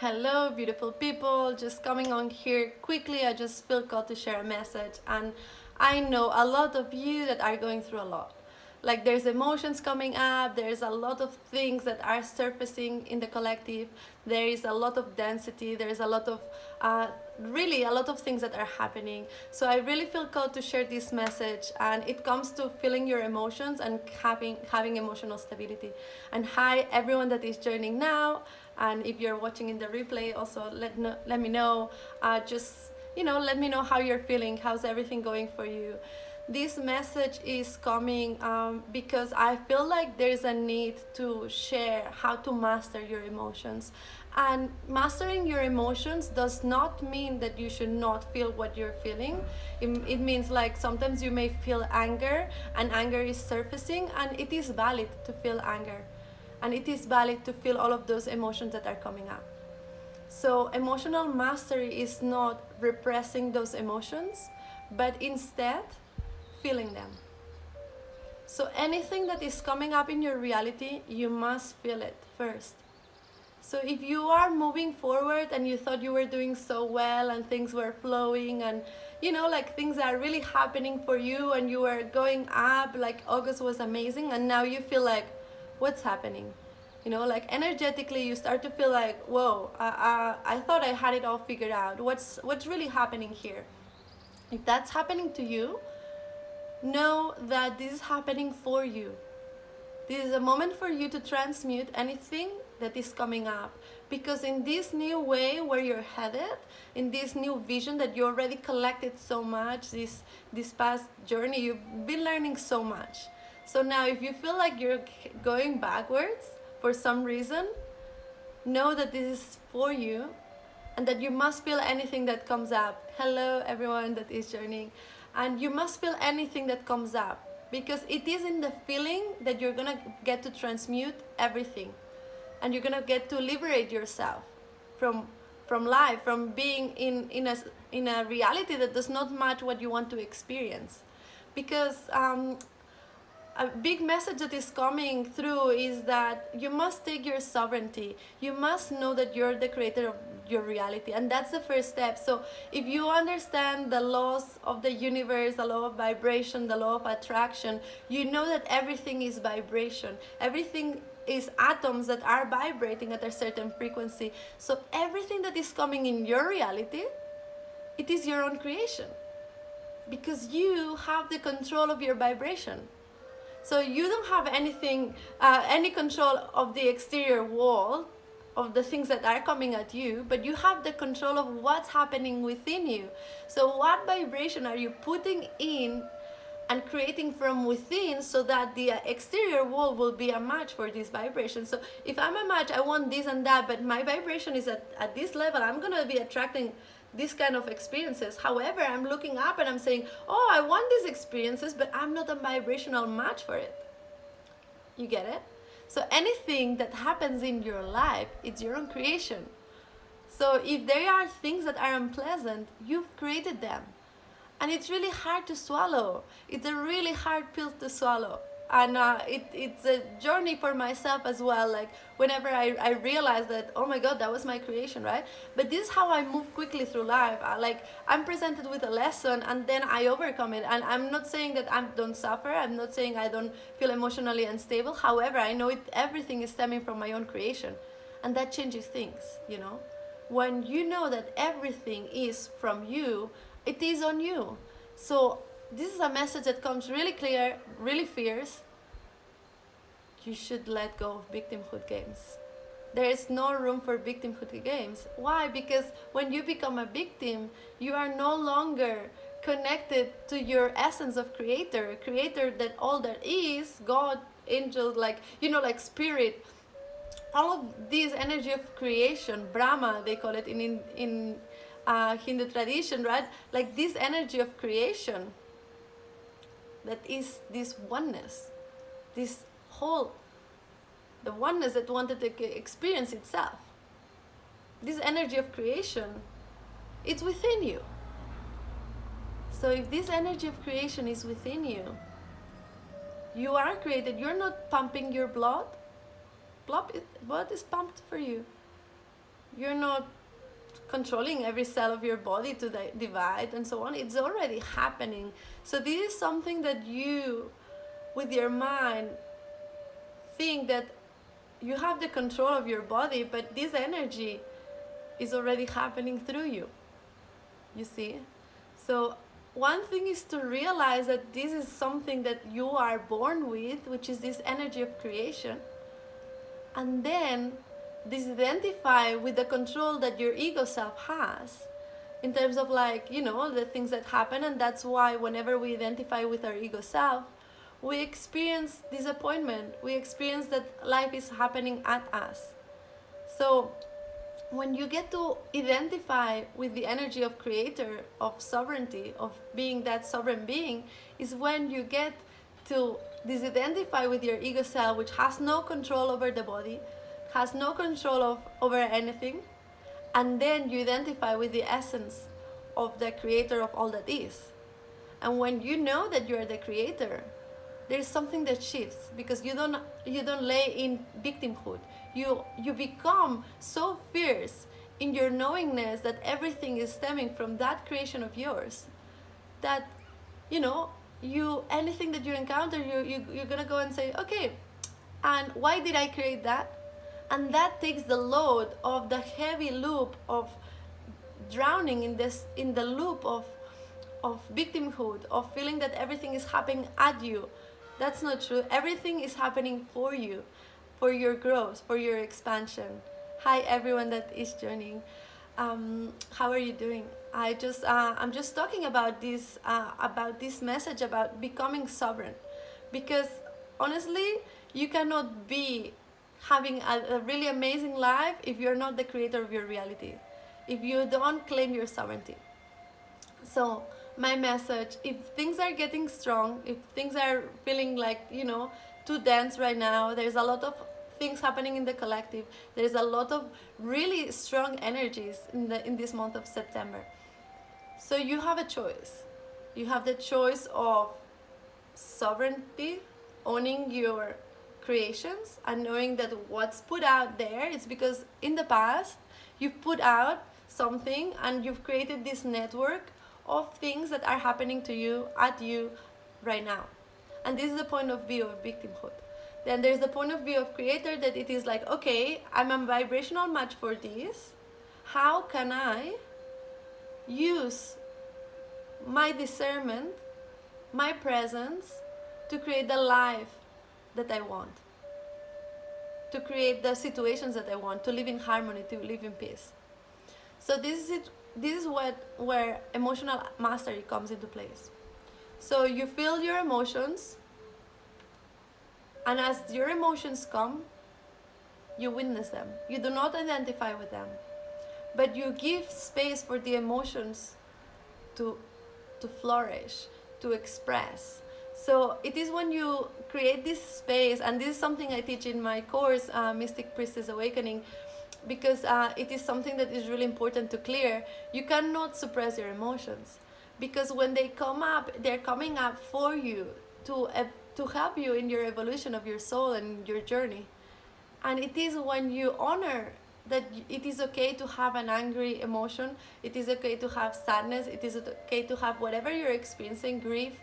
Hello, beautiful people. Just coming on here quickly. I just feel called to share a message, and I know a lot of you that are going through a lot. Like there's emotions coming up, there's a lot of things that are surfacing in the collective, there is a lot of density, there's a lot of really a lot of things that are happening. So I really feel called to share this message, and it comes to feeling your emotions and having emotional stability. And hi everyone that is joining now, and if you're watching in the replay also let me know. Just let me know how you're feeling, how's everything going for you. This message is coming because I feel like there's a need to share how to master your emotions. And mastering your emotions does not mean that you should not feel what you're feeling. It means like sometimes you may feel anger, and anger is surfacing, and it is valid to feel anger. And it is valid to feel all of those emotions that are coming up. So emotional mastery is not repressing those emotions, but instead feeling them. So anything that is coming up in your reality, you must feel it first. So if you are moving forward and you thought you were doing so well and things were flowing, and like things are really happening for you and you were going up, like August was amazing, and now you feel like, what's happening? Like energetically you start to feel like, whoa, I thought I had it all figured out. What's really happening here? If that's happening to you, know that this is happening for you. This is a moment for you to transmute anything that is coming up, because in this new way where you're headed, in this new vision that you already collected so much, this past journey, you've been learning so much. So now if you feel like you're going backwards for some reason, know that this is for you and that you must feel anything that comes up. Hello everyone that is joining. And you must feel anything that comes up, because it is in the feeling that you're gonna get to transmute everything, and you're gonna get to liberate yourself from life, from being in a reality that does not match what you want to experience. Because a big message that is coming through is that you must take your sovereignty. You must know that you're the creator of your reality, and that's the first step. So if you understand the laws of the universe, the law of vibration, the law of attraction, you know that everything is vibration. Everything is atoms that are vibrating at a certain frequency. So everything that is coming in your reality, it is your own creation, because you have the control of your vibration. So you don't have any control of the exterior wall, of the things that are coming at you, but you have the control of what's happening within you. So what vibration are you putting in and creating from within, so that the exterior wall will be a match for this vibration? So if I'm a match, I want this and that, but my vibration is at this level, I'm gonna be attracting this kind of experiences. However, I'm looking up and I'm saying, oh, I want these experiences, but I'm not a vibrational match for it. You get it? So anything that happens in your life, it's your own creation. So if there are things that are unpleasant, you've created them. And it's really hard to swallow. It's a really hard pill to swallow. And it's a journey for myself as well. Like whenever I realize that, oh my God, that was my creation, right? But this is how I move quickly through life. I'm presented with a lesson and then I overcome it. And I'm not saying that I don't suffer. I'm not saying I don't feel emotionally unstable. However, I know everything is stemming from my own creation. And that changes things, When you know that everything is from you, it is on you. So this is a message that comes really clear, really fierce. You should let go of victimhood games. There is no room for victimhood games. Why? Because when you become a victim, you are no longer connected to your essence of creator that all that is, God, angel, like spirit, all of this energy of creation, Brahma they call it in Hindu tradition, right? Like this energy of creation, that is this oneness, this whole, the oneness that wanted to experience itself. This energy of creation, it's within you. So if this energy of creation is within you, you are created. You're not pumping your blood. Blood is pumped for you. You're not controlling every cell of your body to divide and so on. It's already happening. So this is something that you, with your mind, think that you have the control of your body, but this energy is already happening through you. You see? So one thing is to realize that this is something that you are born with, which is this energy of creation. And then disidentify with the control that your ego self has in terms of, like, you know, the things that happen. And that's why whenever we identify with our ego self, we experience disappointment. We experience that life is happening at us. So when you get to identify with the energy of creator, of sovereignty, of being that sovereign being, is when you get to disidentify with your ego self, which has no control over the body, has no control over anything, and then you identify with the essence of the creator of all that is. And when you know that you are the creator, there's something that shifts, because you don't lay in victimhood. You become so fierce in your knowingness that everything is stemming from that creation of yours, that, you know, anything that you encounter, you're gonna go and say, okay, and why did I create that? And that takes the load of the heavy loop of drowning in the loop of victimhood, of feeling that everything is happening at you. That's not true. Everything is happening for you, for your growth, for your expansion. Hi everyone that is joining. How are you doing? I'm just talking about this message about becoming sovereign, because honestly, you cannot be having a really amazing life if you're not the creator of your reality, if you don't claim your sovereignty. So my message, if things are getting strong, if things are feeling like, you know, too dense right now, there's a lot of things happening in the collective, there's a lot of really strong energies in this month of September. So you have a choice. You have the choice of sovereignty, owning your creations, and knowing that what's put out there is because in the past you've put out something and you've created this network of things that are happening to you at you right now. And this is the point of view of victimhood. Then there's the point of view of creator, that it is like, okay, I'm a vibrational match for this. How can I use my discernment, my presence, to create the life that I want, to create the situations that I want, to live in harmony, to live in peace. So this is it. This is where emotional mastery comes into place. So you feel your emotions, and as your emotions come, you witness them. You do not identify with them, but you give space for the emotions to flourish, to express. So it is when you create this space, and this is something I teach in my course, Mystic Priestess Awakening, because it is something that is really important to clear. You cannot suppress your emotions, because when they come up, they're coming up for you to help you in your evolution of your soul and your journey. And it is when you honor that it is okay to have an angry emotion, it is okay to have sadness, it is okay to have whatever you're experiencing, grief,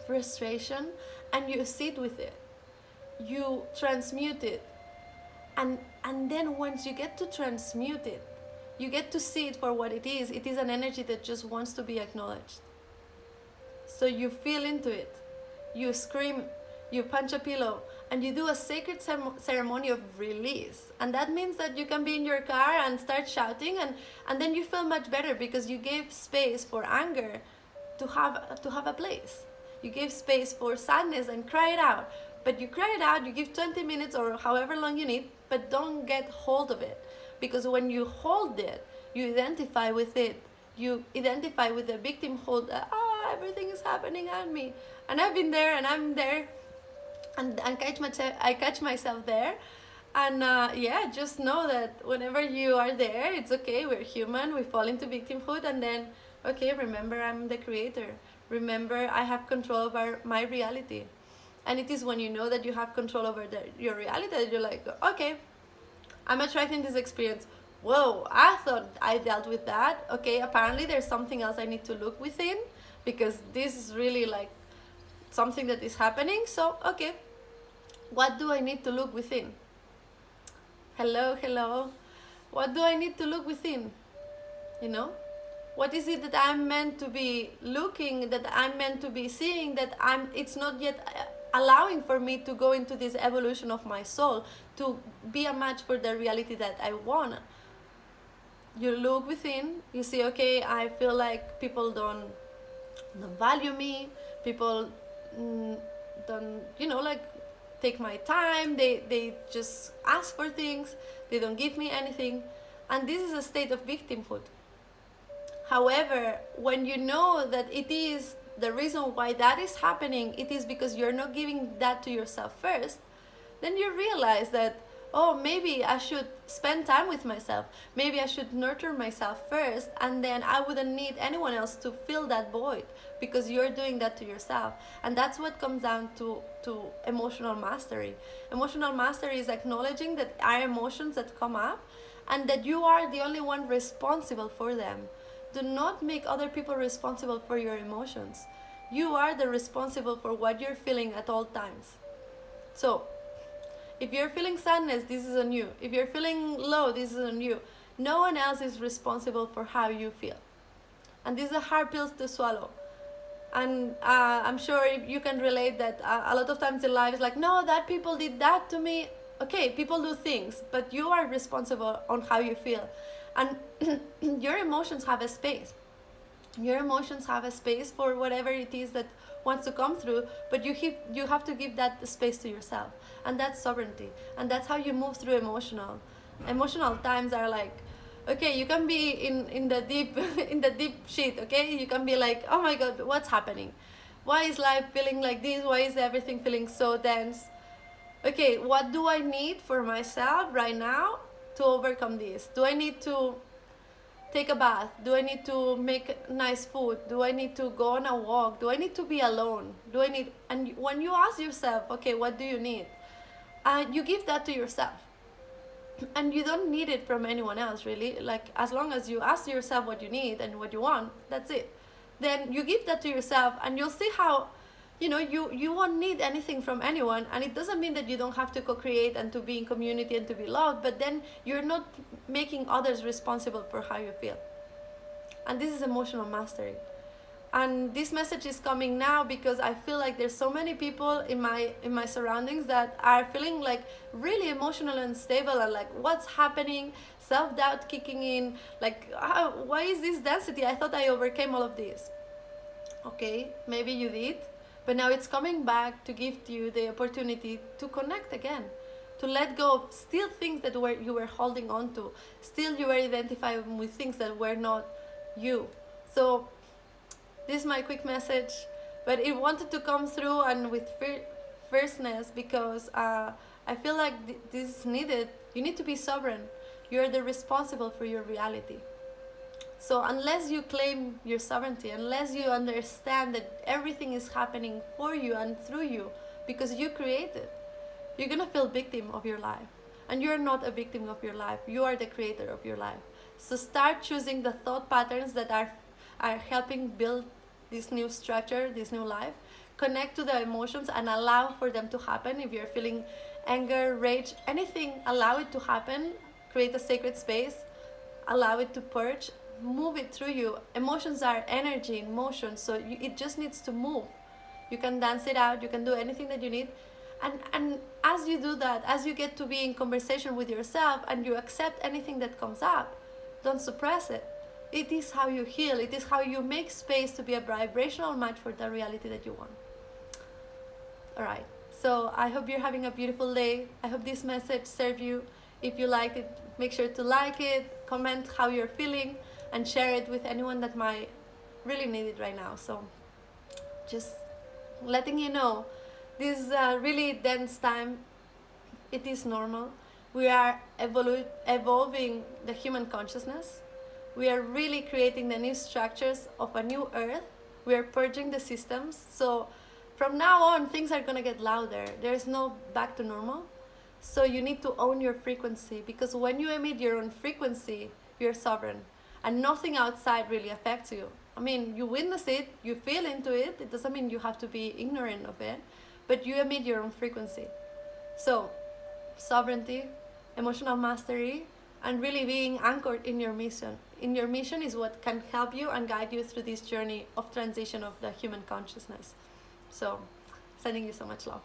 frustration, and you sit with it, you transmute it, and then once you get to transmute it, you get to see it for what it is. It is an energy that just wants to be acknowledged. So you feel into it, you scream, you punch a pillow, and you do a sacred ceremony of release. And that means that you can be in your car and start shouting, and then you feel much better because you gave space for anger to have a place. You gave space for sadness and cry it out. But you cry it out, you give 20 minutes or however long you need, but don't get hold of it. Because when you hold it, you identify with it. You identify with the victimhood. Everything is happening at me. And I've been there, and I'm there. And I catch myself there. And just know that whenever you are there, it's okay. We're human. We fall into victimhood. And then, okay, remember I'm the creator. Remember I have control over my reality. And it is when you know that you have control over your reality that you're like, okay, I'm attracting this experience. Whoa, I thought I dealt with that. Okay, apparently there's something else I need to look within, because this is really like something that is happening. So, okay, what do I need to look within? Hello, hello. What do I need to look within? You know? What is it that I'm meant to be looking, that I'm meant to be seeing, that it's not yet allowing for me to go into this evolution of my soul, to be a match for the reality that I want? You look within, you see, okay, I feel like people don't value me, people don't, like, take my time, they just ask for things, they don't give me anything. And this is a state of victimhood. However, when you know that it is the reason why that is happening, it is because you're not giving that to yourself first, then you realize that, oh, maybe I should spend time with myself. Maybe I should nurture myself first, and then I wouldn't need anyone else to fill that void, because you're doing that to yourself. And that's what comes down to emotional mastery. Emotional mastery is acknowledging that our emotions that come up, and that you are the only one responsible for them. Do not make other people responsible for your emotions. You are the responsible for what you're feeling at all times. So, if you're feeling sadness, this is on you. If you're feeling low, this is on you. No one else is responsible for how you feel. And these are hard pills to swallow. And I'm sure you can relate that a lot of times in life it's like, no, that people did that to me. Okay, people do things, but you are responsible on how you feel. And your emotions have a space. Your emotions have a space for whatever it is that wants to come through, but you have to give that space to yourself. And that's sovereignty. And that's how you move through emotional times. Are like, okay, you can be in the deep in the deep shit, okay? You can be like, oh my god, what's happening? Why is life feeling like this? Why is everything feeling so dense? Okay, what do I need for myself right now to overcome this? Do I need to take a bath? Do I need to make nice food? Do I need to go on a walk? Do I need to be alone? And when you ask yourself, okay, what do you need? You give that to yourself. And you don't need it from anyone else, really. Like, as long as you ask yourself what you need and what you want, that's it. Then you give that to yourself, and you'll see how, you won't need anything from anyone. And it doesn't mean that you don't have to co-create and to be in community and to be loved, but then you're not making others responsible for how you feel. And this is emotional mastery. And this message is coming now because I feel like there's so many people in my surroundings that are feeling like really emotional and unstable, and like, what's happening? Self-doubt kicking in, like, why is this density? I thought I overcame all of this. Okay, maybe you did, but now it's coming back to give you the opportunity to connect again, to let go of still things that you were holding on to, still you were identifying with things that were not you. So this is my quick message, but it wanted to come through and with fierceness, because I feel like this is needed. You need to be sovereign. You're the responsible for your reality. So unless you claim your sovereignty, unless you understand that everything is happening for you and through you because you created, you're gonna feel victim of your life. And you're not a victim of your life. You are the creator of your life. So start choosing the thought patterns that are helping build this new structure, this new life. Connect to the emotions and allow for them to happen. If you're feeling anger, rage, anything, allow it to happen. Create a sacred space. Allow it to purge. Move it through you. Emotions are energy in motion, so it just needs to move. You can dance it out. You can do anything that you need. And as you do that, as you get to be in conversation with yourself and you accept anything that comes up, don't suppress it. It is how you heal. It is how you make space to be a vibrational match for the reality that you want. All right. So I hope you're having a beautiful day. I hope this message served you. If you liked it, make sure to like it, comment how you're feeling, and share it with anyone that might really need it right now. So just letting you know, this really dense time, it is normal. We are evolving the human consciousness. We are really creating the new structures of a new earth. We are purging the systems. So from now on, things are going to get louder. There's no back to normal. So you need to own your frequency, because when you emit your own frequency, you're sovereign, and nothing outside really affects you. I mean, you witness it, you feel into it. It doesn't mean you have to be ignorant of it, but you emit your own frequency. So, sovereignty, emotional mastery, and really being anchored in your mission. In your mission is what can help you and guide you through this journey of transition of the human consciousness. So, sending you so much love.